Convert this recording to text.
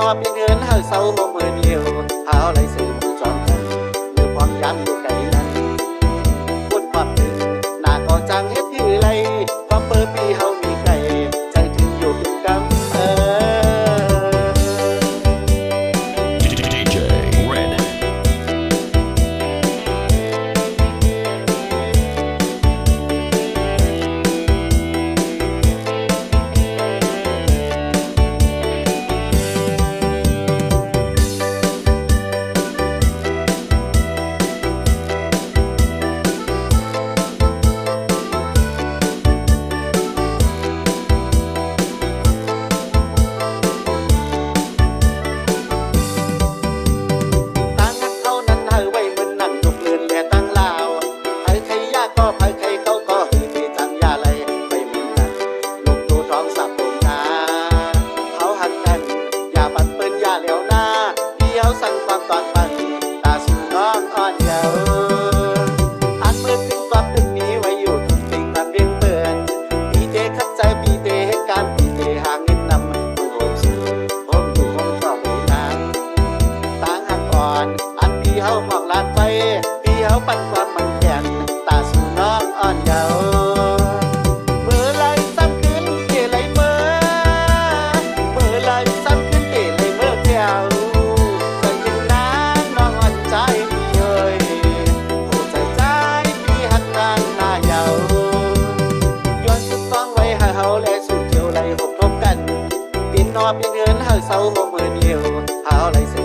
อเป็นเงินเฮาเศร้าบ่มือเดียวเฮาไหลซื้อมือจองกันมือความย้ำอยู่ไกลนั้นคนความถึงหน้าก็จังเฮ็ดคือไรความเปิดปีเฮามีไกลใจถึงอยู่ถึงกำDJ Red ต่างหักเท่านั้นเฮาไว้เหมือนนั่งยกเลือนแลตั้งลาวไผใครยากก็ไผใครเขาก็ฮือที่จังยาไหลไปเหมือนกันลูกตัวท้องสับตรงนาเขาหักกันอย่าปัดเปิ้นอย่าเหลียวหน้าเดียวสั่งความตอนปันตาสู่น้องอ่อนเยาว์อันมือถึงความถึงนี้ไว้อยู่ทุกสิ่งมันเรียงเปื่อนปีเตขัดใจปีเตเหตุการณ์ปีเตหาเงินนำมันโหมสู่โหมอยู่โหมเฝ้าไว้นานต่างหักอ่อนอันพี่เฮามองลาดไปพี่เฮาปันความมันแก่นตาสู่น้องอ่อนเยาว์เมื่อไรซ้ำขึ้นเกไหลเมื่อไรซ้ำขึ้นเกไหลเมื่อแก้วใจยังนางน้องอ่อนใจพี่เอ้ยโอ้ใจพี่หักนางหน้าเยาว์ย้อนสุดฟังไว้ให้เฮาและสู่เที่ยวไหลหกทบกันปีนนอปีนเงินเฮาเศร้าบ่มือเดียวเฮาไหลเสือ